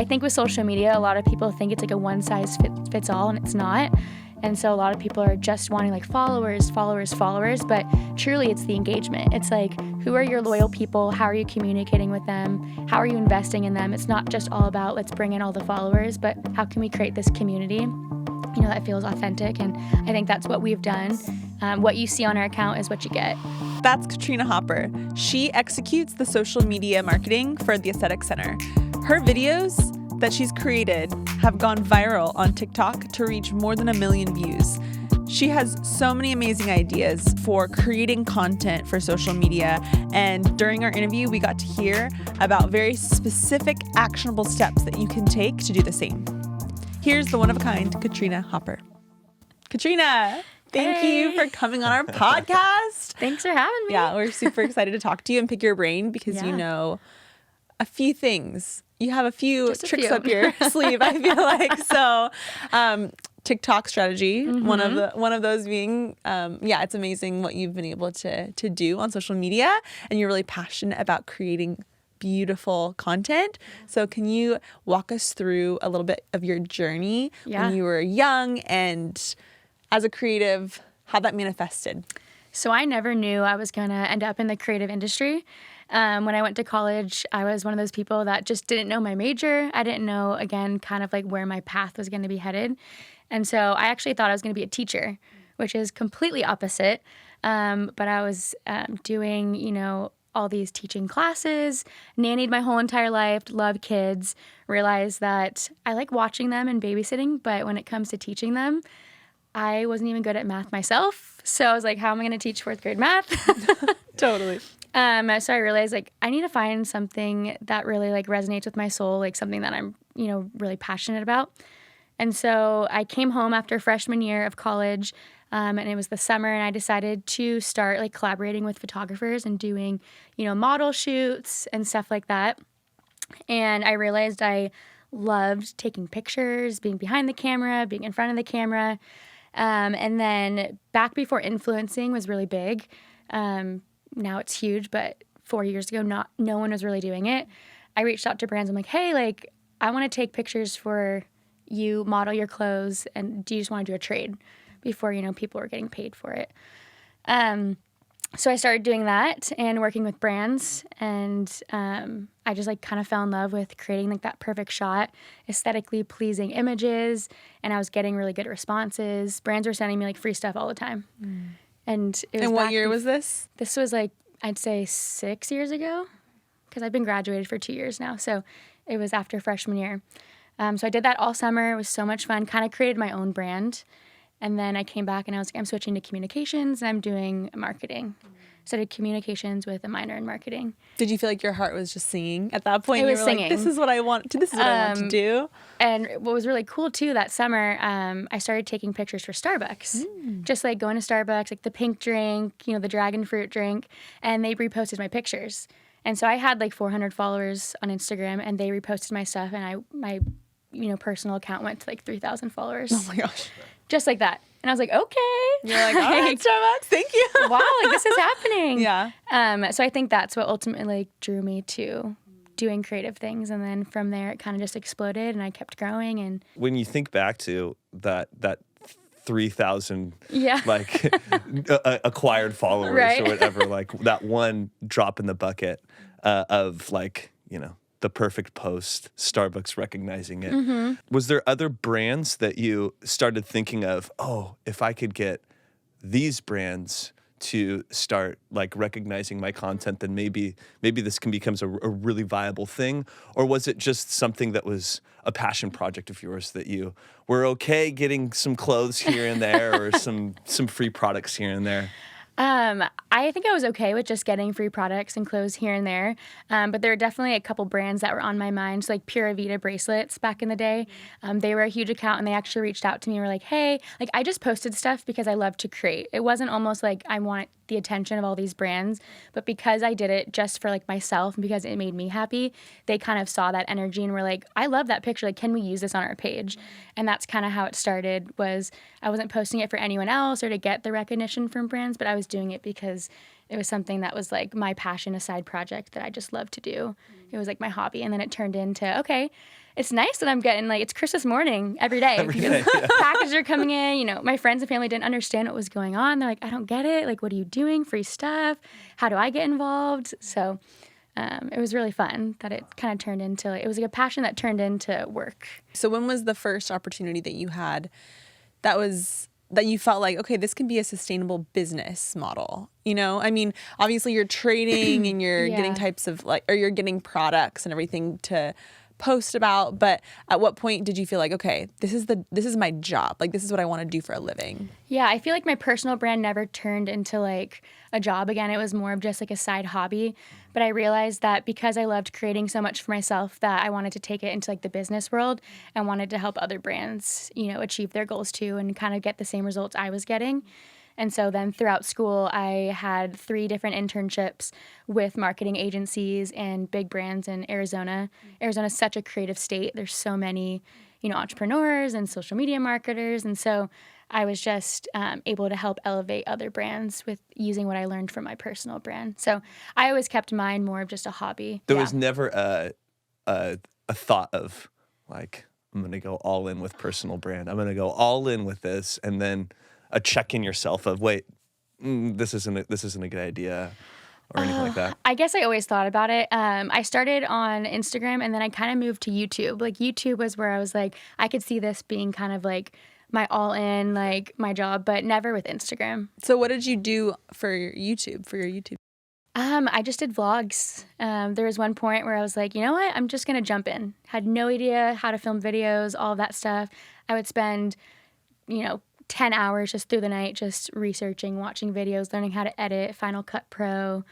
I think with social media, a lot of people think it's like a one size fits all, and it's not. And so a lot of people are just wanting like followers, but truly it's the engagement. It's like, who are your loyal people? How are you communicating with them? How are you investing in them? It's not just all about let's bring in all the followers, but how can we create this community, that feels authentic? And I think that's what we've done. What you see on our account is what you get. That's Katrina Hopper. She executes the social media marketing for the Aesthetic Center. Her videos that she's created have gone viral on TikTok to reach more than 1 million views. She has so many amazing ideas for creating content for social media, and during our interview, we got to hear about very specific actionable steps that you can take to do the same. Here's the one-of-a-kind Katrina Hopper. Katrina, thank you for coming on our podcast. Thanks for having me. Yeah, we're super excited to talk to you and pick your brain because you know a few things. You have a few tricks up your sleeve, I feel like. So, TikTok strategy, one of those being, it's amazing what you've been able to do on social media, and you're really passionate about creating beautiful content. So can you walk us through a little bit of your journey when you were young and as a creative, how that manifested? So I never knew I was going to end up in the creative industry. When I went to college, I was one of those people that just didn't know my major. I didn't know, again, kind of like where my path was going to be headed. And so I actually thought I was going to be a teacher, which is completely opposite. But I was doing, all these teaching classes, nannied my whole entire life, love kids, realized that I like watching them and babysitting, but when it comes to teaching them, I wasn't even good at math myself. So I was like, how am I going to teach 4th grade math? Totally. So I realized I need to find something that really resonates with my soul, something that I'm, really passionate about. And so I came home after freshman year of college, and it was the summer, and I decided to start collaborating with photographers and doing, model shoots and stuff like that. And I realized I loved taking pictures, being behind the camera, being in front of the camera. And then back before influencing was really big, now it's huge, but 4 years ago, no one was really doing it. I reached out to brands. I'm like, hey, I want to take pictures for you, model your clothes, and do you just want to do a trade before, people were getting paid for it? So I started doing that and working with brands, and I just kind of fell in love with creating that perfect shot, aesthetically pleasing images, and I was getting really good responses. Brands were sending me free stuff all the time. And it was what year was this? This was I'd say 6 years ago, because I've been graduated for 2 years now. So it was after freshman year. So I did that all summer. It was so much fun. Kind of created my own brand. And then I came back and I was like, I'm switching to communications and I'm doing marketing. So I did communications with a minor in marketing. Did you feel like your heart was just singing at that point? It was singing. This is what I want. This is what I want to do. And what was really cool too that summer, I started taking pictures for Starbucks. Just going to Starbucks, the pink drink, the dragon fruit drink, and they reposted my pictures. And so I had 400 followers on Instagram, and they reposted my stuff, and my personal account went to 3,000 followers. Oh my gosh. Just like that. And I was like, okay. You're like, all right, Starbucks, thank you. Wow, this is happening. Yeah. So I think that's what ultimately drew me to doing creative things. And then from there, it kind of just exploded, and I kept growing. And when you think back to that 3,000 acquired followers or whatever, that one drop in the bucket of the perfect post, Starbucks recognizing it. Was there other brands that you started thinking of, if I could get these brands to start recognizing my content, then maybe this becomes a really viable thing? Or was it just something that was a passion project of yours that you were okay getting some clothes here and there or some free products here and there? I think I was okay with just getting free products and clothes here and there. But there were definitely a couple brands that were on my mind. So Pura Vida bracelets back in the day. They were a huge account, and they actually reached out to me and were like, hey, I just posted stuff because I love to create. It wasn't almost I want the attention of all these brands, but because I did it just for myself and because it made me happy, they kind of saw that energy and were like, I love that picture. Can we use this on our page? And that's kind of how it started. Was I wasn't posting it for anyone else or to get the recognition from brands, but I was doing it because it was something that was my passion, a side project that I just loved to do. It was my hobby. And then it turned into, okay, it's nice that I'm getting like, it's Christmas morning every day. Every day, yeah. Packages are coming in. You know, my friends and family didn't understand what was going on. They're like, I don't get it. Like, what are you doing? Free stuff. How do I get involved? So it was really fun that it kind of turned into, like, it was like a passion that turned into work. So when was the first opportunity that you had that you felt like, okay, this can be a sustainable business model? You know, I mean, obviously you're trading and you're getting types of like, or you're getting products and everything to post about, but at what point did you feel like, okay, this is my job, like this is what I want to do for a living? Yeah, I feel like my personal brand never turned into like a job again. It was more of just like a side hobby. But I realized that because I loved creating so much for myself, that I wanted to take it into like the business world and wanted to help other brands, you know, achieve their goals too and kind of get the same results I was getting. And so then throughout school, I had 3 different internships with marketing agencies and big brands in Arizona. Arizona is such a creative state. There's so many, you know, entrepreneurs and social media marketers. And so I was just able to help elevate other brands with using what I learned from my personal brand. So I always kept mine more of just a hobby. There was never a thought of like, I'm going to go all in with personal brand. I'm going to go all in with this, and then a check in yourself of, wait, this isn't a good idea, or anything like that. I guess I always thought about it. I started on Instagram, and then I kind of moved to YouTube. Like, YouTube was where I was like, I could see this being kind of like my all in, like my job, but never with Instagram. So what did you do for your YouTube? I just did vlogs. There was one point where I was like, you know what? I'm just going to jump in. Had no idea how to film videos, all of that stuff. I would spend, 10 hours just through the night just researching, watching videos, learning how to edit, Final Cut Pro.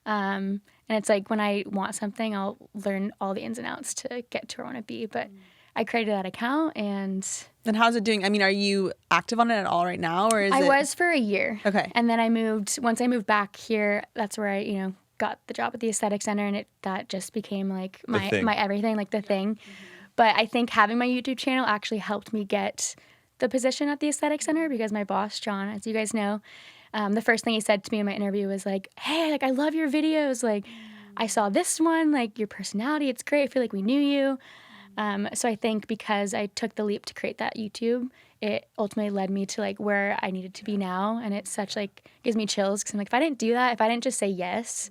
And it's like when I want something, I'll learn all the ins and outs to get to where I want to be. But I created that account and... And how's it doing? I mean, are you active on it at all right now, or I was for a year. Okay. And then once I moved back here, that's where I, got the job at the Aesthetic Center, and that just became like my everything, like the thing. But I think having my YouTube channel actually helped me get the position at the Aesthetic Center, because my boss, John, as you guys know, the first thing he said to me in my interview was like, hey, like, I love your videos. Like, I saw this one, like, your personality, it's great. I feel like we knew you. So I think because I took the leap to create that YouTube, it ultimately led me to like where I needed to be now. And it's such like, gives me chills, because I'm like, if I didn't do that, if I didn't just say yes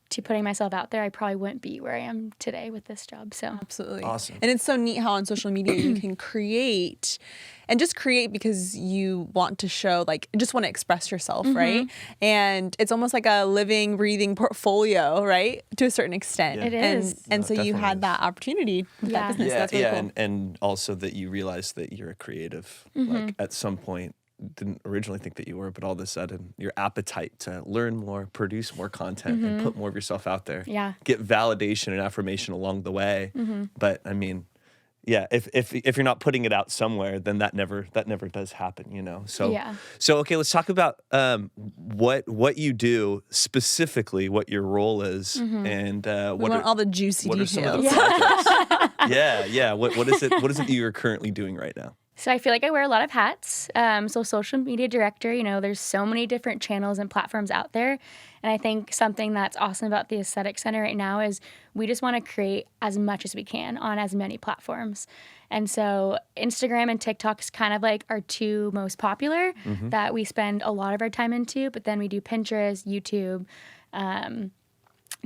to putting myself out there, I probably wouldn't be where I am today with this job. So absolutely. Awesome. And it's so neat how on social media you can create because you want to show, like, just want to express yourself, right? And it's almost like a living, breathing portfolio, right? To a certain extent. It is. And so you had that opportunity with that business. That's really cool. And also that you realize that you're a creative. Like, at some point, didn't originally think that you were, but all of a sudden your appetite to learn more, produce more content, and put more of yourself out there. Yeah. Get validation and affirmation along the way. But I mean, yeah, if you're not putting it out somewhere, then that never does happen, So So okay, let's talk about what you do specifically, what your role is, and what are all the juicy details. Are some of the projects? yeah. What is it that you're currently doing right now? So I feel like I wear a lot of hats. So social media director, there's so many different channels and platforms out there. And I think something that's awesome about the Aesthetic Center right now is we just want to create as much as we can on as many platforms. And so Instagram and TikTok is kind of like our 2 most popular that we spend a lot of our time into. But then we do Pinterest, YouTube,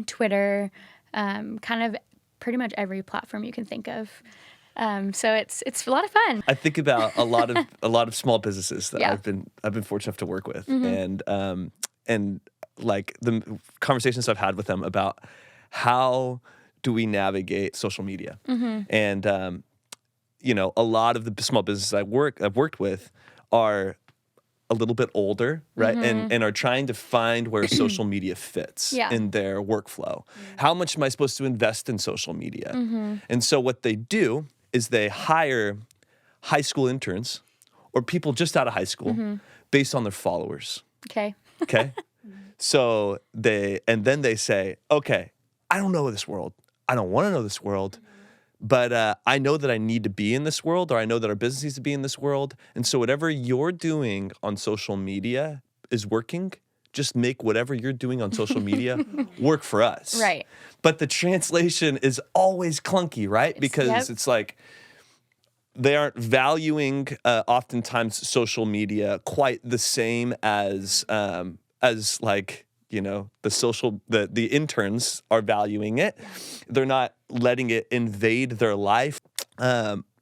Twitter, kind of pretty much every platform you can think of. So it's a lot of fun. I think about a lot of small businesses that I've been fortunate enough to work with, and like the conversations I've had with them about how do we navigate social media, and a lot of the small businesses I've worked with are a little bit older, right? And are trying to find where social media fits in their workflow. How much am I supposed to invest in social media? And so what they do is they hire high school interns or people just out of high school based on their followers. Okay. So then they say, okay, I don't know this world. I don't want to know this world, but I know that I need to be in this world, or I know that our business needs to be in this world. And so whatever you're doing on social media is working, just make whatever you're doing on social media work for us. Right. But the translation is always clunky, right? Because it's like they aren't valuing oftentimes social media quite the same as like, you know, the interns are valuing it. They're not letting it invade their life.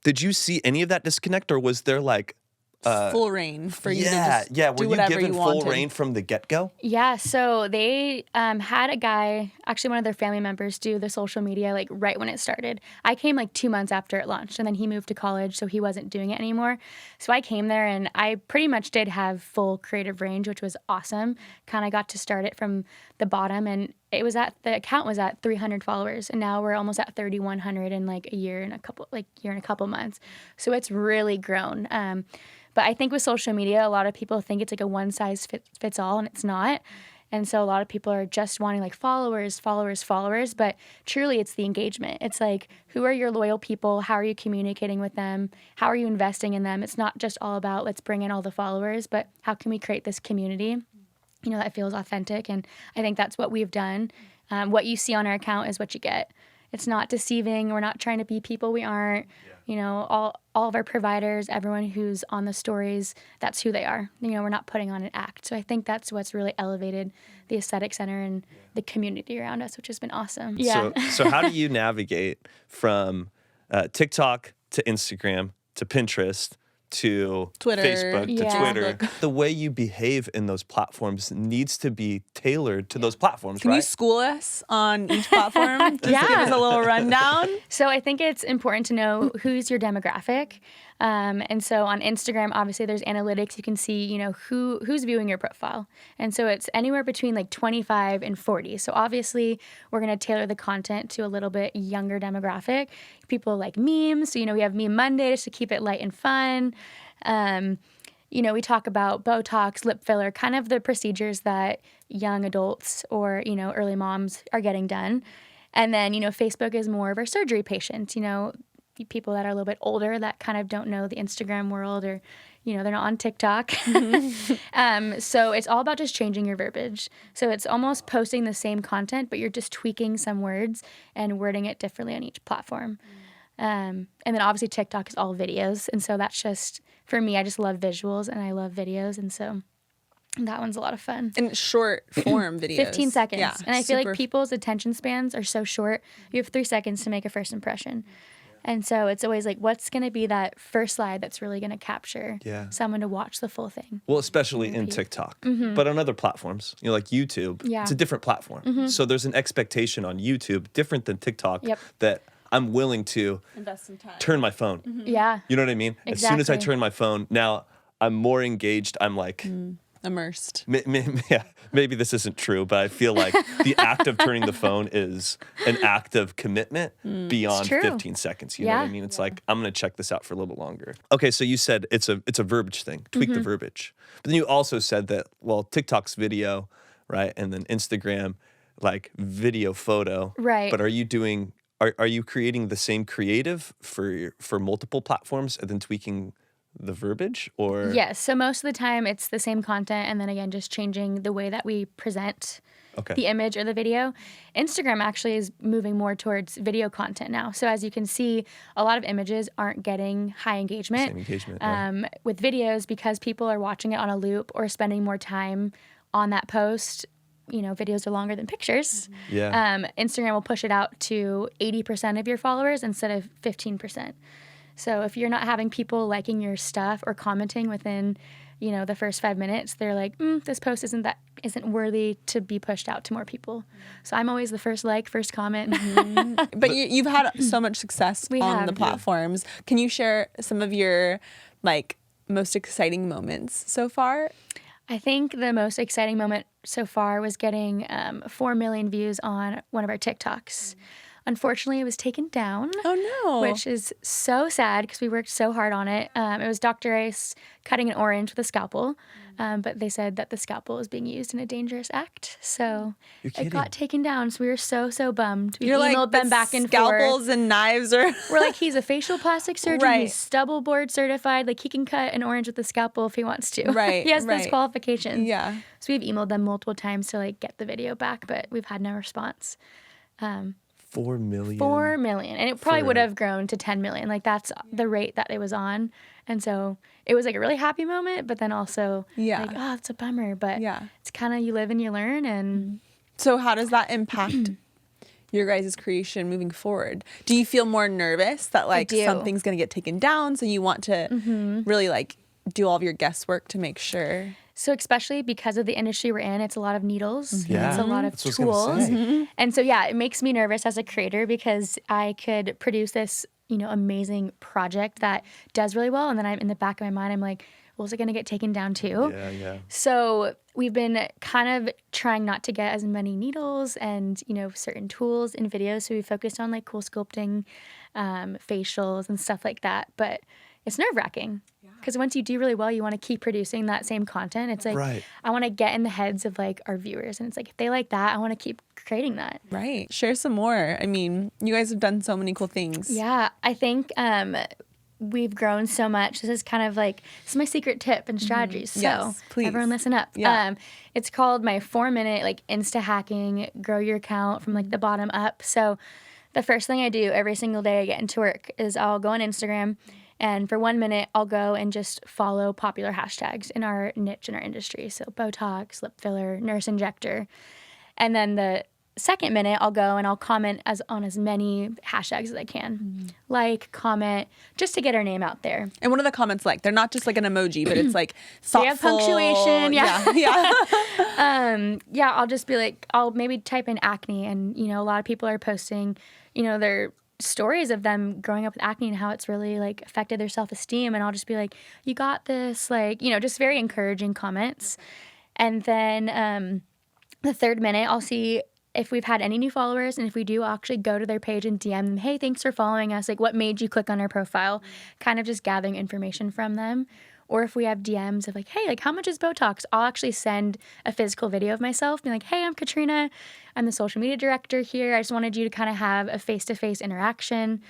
Did you see any of that disconnect, or was there like full reign for you to just were do you whatever given you full wanted? reign from the get-go? Yeah, so they had a guy, actually one of their family members, do the social media like right when it started. I came like 2 months after it launched, and then he moved to college, so he wasn't doing it anymore. So I came there, and I pretty much did have full creative range, which was awesome. Kind of got to start it from the bottom, and the account was at 300 followers, and now we're almost at 3,100 in like a year and a couple months. So it's really grown. But I think with social media, a lot of people think it's like a one size fits all, and it's not. And so a lot of people are just wanting like followers, but truly it's the engagement. It's like, who are your loyal people? How are you communicating with them? How are you investing in them? It's not just all about let's bring in all the followers, but how can we create this community, you know, that feels authentic? And I think that's what we've done. What you see on our account is what you get. It's not deceiving. We're not trying to be people we aren't. You know, all of our providers, everyone who's on the stories, that's who they are. You know, we're not putting on an act. So I think that's what's really elevated the Aesthetic Center and the community around us, which has been awesome. Yeah. So how do you navigate from TikTok to Instagram to Pinterest to Twitter. Facebook to Yeah. Twitter? The way you behave in those platforms needs to be tailored to those platforms, Can right? you school us on each platform? Just give Yeah. us a little rundown. So I think it's important to know who's your demographic. And so on Instagram, obviously there's analytics. You can see, you know, who's viewing your profile. And so it's anywhere between like 25 and 40. So obviously we're going to tailor the content to a little bit younger demographic. People like memes. So, you know, we have Meme Mondays to keep it light and fun. You know, we talk about Botox, lip filler, kind of the procedures that young adults or, you know, early moms are getting done. And then, you know, Facebook is more of our surgery patients, you know, people that are a little bit older that kind of don't know the Instagram world, or, you know, they're not on TikTok. So it's all about just changing your verbiage. So it's almost posting the same content, but you're just tweaking some words and wording it differently on each platform. And then obviously TikTok is all videos. And so that's just, for me, I just love visuals and I love videos. And so that one's a lot of fun. And short form videos. 15 seconds. Yeah, and I feel super like people's attention spans are so short. You have 3 seconds to make a first impression. And so it's always like, what's going to be that first slide that's really going to capture someone to watch the full thing? Well, especially in TikTok, but on other platforms, you know, like YouTube, it's a different platform. So there's an expectation on YouTube, different than TikTok, that I'm willing to invest some time. turn my phone. Yeah. You know what I mean? As soon as I Exactly. turn my phone, now I'm more engaged. I'm like, Immersed. maybe this isn't true, but I feel like the act of turning the phone is an act of commitment beyond true. 15 seconds. You know what I Yeah. mean? It's like, I'm going to check this out for a little bit longer. Okay, so you said it's a verbiage thing. Tweak the verbiage. But then you also said that, well, TikTok's video, right? And then Instagram, like video photo. Right. But are you creating the same creative for multiple platforms and then tweaking the verbiage, or? Yes. So most of the time it's the same content, and then again, just changing the way that we present the image or the video. Instagram actually is moving more towards video content now. So as you can see, a lot of images aren't getting high engagement. Same engagement. With videos, because people are watching it on a loop or spending more time on that post. You know, videos are longer than pictures. Yeah. Instagram will push it out to 80% of your followers instead of 15%. So if you're not having people liking your stuff or commenting within, you know, the first 5 minutes, they're like, this post isn't worthy to be pushed out to more people. So I'm always the first like, first comment. But you've had so much success on the platforms. Can you share some of your like most exciting moments so far? I think the most exciting moment so far was getting 4 million views on one of our TikToks. unfortunately, it was taken down. Oh, no. Which is so sad because we worked so hard on it. It was Dr. Ice cutting an orange with a scalpel, but they said that the scalpel was being used in a dangerous act. So it got taken down. So we were so bummed. We emailed them back and forth. Scalpels and knives are... We're like, he's a facial plastic surgeon. Right. He's stubble board certified. Like, he can cut an orange with a scalpel if he wants to. Right, He has those right. qualifications. Yeah. So we've emailed them multiple times to like get the video back, but we've had no response. 4 million. 4 million. And it probably For- would have grown to 10 million. Like, that's the rate that it was on. And so it was like a really happy moment, but then also Yeah. like, oh, it's a bummer. But Yeah. it's kind of, you live and you learn. And So how does that impact your guys' creation moving forward? Do you feel more nervous that like do. something's going to get taken down, so you want to really like do all of your guesswork to make sure? so especially because of the industry we're in, it's a lot of needles. Yeah. It's a lot of That's what I was gonna tools. say. And so, yeah, it makes me nervous as a creator because I could produce this, amazing project that does really well. And then I'm in the back of my mind, I'm like, well, is it going to get taken down too? Yeah. So we've been kind of trying not to get as many needles and, certain tools in videos. So we focused on like cool sculpting, facials and stuff like that. But it's nerve-wracking because once you do really well, you want to keep producing that same content. It's like, Right. I want to get in the heads of like our viewers. And it's like, if they like that, I want to keep creating that. Right. Share some more. I mean, you guys have done so many cool things. Yeah, I think we've grown so much. This is kind of like, this is my secret tip and strategies. So Yes, please. everyone listen up. Yeah. It's called my 4-minute like Insta hacking, grow your account from like the bottom up. So the first thing I do every single day I get into work is I'll go on Instagram, and for 1 minute I'll go and just follow popular hashtags in our niche in our industry. So Botox, lip filler, nurse injector. And then the second minute I'll go and I'll comment on as many hashtags as I can. Like, comment, just to get our name out there. And what are the comments like? They're not just like an emoji, but it's like They have thoughtful. punctuation, yeah. Yeah. I'll just be like, I'll maybe type in acne, and a lot of people are posting, their stories of them growing up with acne and how it's really like affected their self-esteem, and I'll just be like, you got this, like, just very encouraging comments. And then the third minute I'll see if we've had any new followers, and if we do, I'll actually go to their page and DM them, hey, thanks for following us, like what made you click on our profile, kind of just gathering information from them. Or if we have DMs of like, hey, like how much is Botox? I'll actually send a physical video of myself being like, hey, I'm Katrina. I'm the social media director here. I just wanted you to kind of have a face-to-face interaction,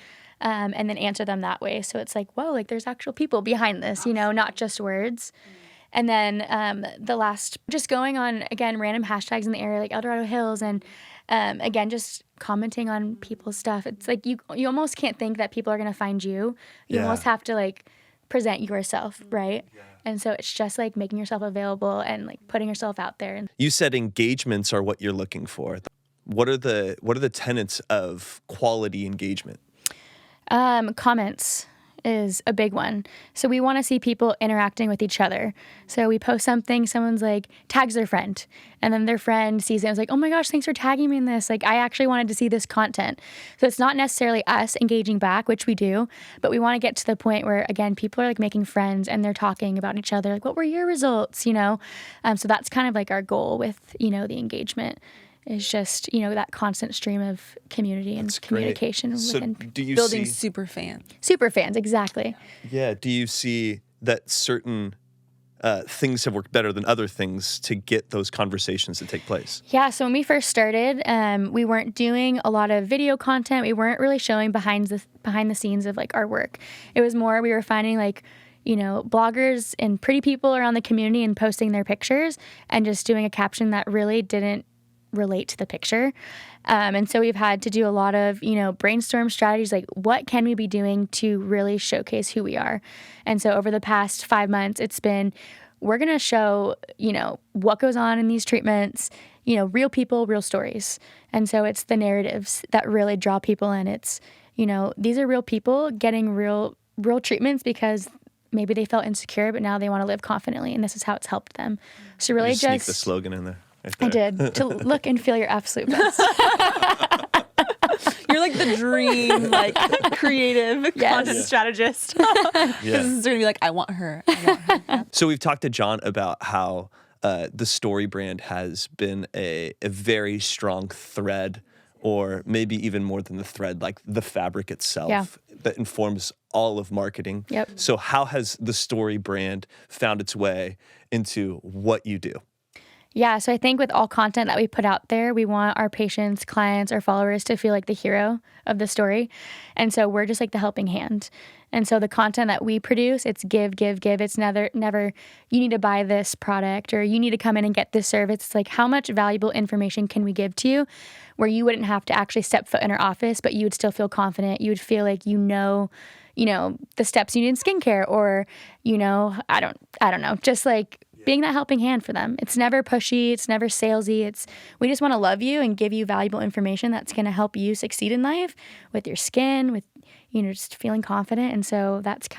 and then answer them that way. So it's like, whoa, like there's actual people behind this, not just words. And then the last, just going on, again, random hashtags in the area like El Dorado Hills, and again, just commenting on people's stuff. It's like you almost can't think that people are going to find you. You Yeah. almost have to like present yourself, right? Yeah. And so it's just like making yourself available and like putting yourself out there. You said engagements are what you're looking for. What are the tenets of quality engagement? Comments is a big one. So we want to see people interacting with each other. So we post something, someone's like, tags their friend, and then their friend sees it and is like, oh my gosh, thanks for tagging me in this. Like, I actually wanted to see this content. So it's not necessarily us engaging back, which we do, but we want to get to the point where, again, people are like making friends and they're talking about each other. Like, what were your results? So that's kind of like our goal with, the engagement. Is just, that constant stream of community and That's great. communication So within do you Building see? super fans. super fans, exactly. Yeah. Do you see that certain things have worked better than other things to get those conversations to take place? Yeah, so when we first started, we weren't doing a lot of video content. We weren't really showing behind the scenes of like our work. It was more, we were finding like, bloggers and pretty people around the community and posting their pictures and just doing a caption that really didn't relate to the picture. And so we've had to do a lot of, brainstorm strategies, like what can we be doing to really showcase who we are? And so over the past 5 months, it's been, we're going to show, what goes on in these treatments, real people, real stories. And so it's the narratives that really draw people in. It's, these are real people getting real treatments because maybe they felt insecure, but now they want to live confidently, and this is how it's helped them. So really You sneak just the slogan in there. Right I there. did, to look and feel your absolute best. You're like the dream, like creative Yes. content Yeah. strategist. Yeah. This is gonna be like, I want her. Yeah. So we've talked to John about how the story brand has been a very strong thread or maybe even more than the thread, like the fabric itself that informs all of marketing. Yep. So how has the story brand found its way into what you do? Yeah, so I think with all content that we put out there, we want our patients, clients, or followers to feel like the hero of the story. And so we're just like the helping hand. And so the content that we produce, it's give, give, give. It's never, you need to buy this product or you need to come in and get this service. It's like, how much valuable information can we give to you where you wouldn't have to actually step foot in our office, but you would still feel confident. You would feel like you know, the steps you need in skincare or, I don't know, just like being that helping hand for them. It's never pushy. It's never salesy. We just want to love you and give you valuable information that's going to help you succeed in life with your skin, with, just feeling confident. And so that's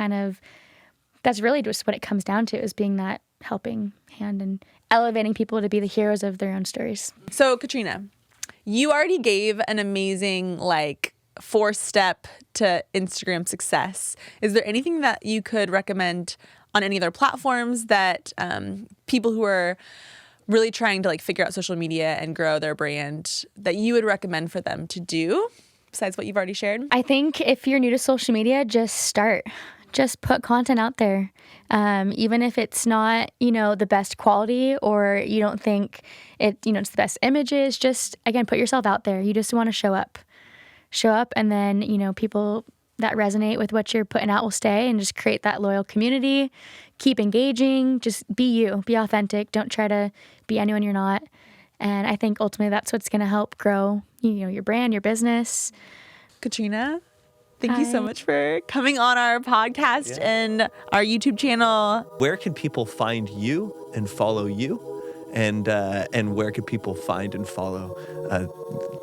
really just what it comes down to, is being that helping hand and elevating people to be the heroes of their own stories. So Katrina, you already gave an amazing 4-step to Instagram success. Is there anything that you could recommend on any other platforms that people who are really trying to figure out social media and grow their brand that you would recommend for them to do besides what you've already shared? I think if you're new to social media, just start. Just put content out there. Even if it's not, the best quality or you don't think it's the best images, just, again, put yourself out there. You just want to show up. And then, people that resonate with what you're putting out will stay, and just create that loyal community. Keep engaging. Just be you. Be authentic. Don't try to be anyone you're not. And I think ultimately that's what's going to help grow, your brand, your business. Katrina, thank you so much for coming on our podcast and our YouTube channel. Where can people find you and follow you? And where can people find and follow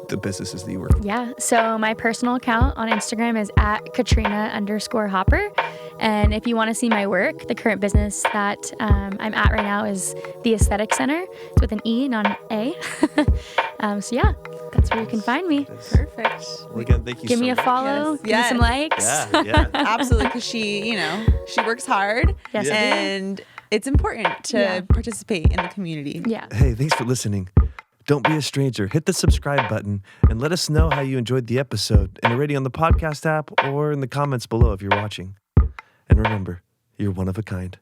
the businesses that you work with? Yeah, so my personal account on Instagram is @Katrina_Hopper. And if you want to see my work, the current business that I'm at right now is the Aesthetic Center. It's with an E, not an A. So yeah, that's where you can find me. Perfect. Well, again, thank you Give so me a much. follow, Yes. give me some likes. Yeah. Absolutely, because she works hard. Yes, I do. And it's important to participate in the community. Yeah. Hey, thanks for listening. Don't be a stranger. Hit the subscribe button and let us know how you enjoyed the episode in a rating on the podcast app or in the comments below if you're watching. And remember, you're one of a kind.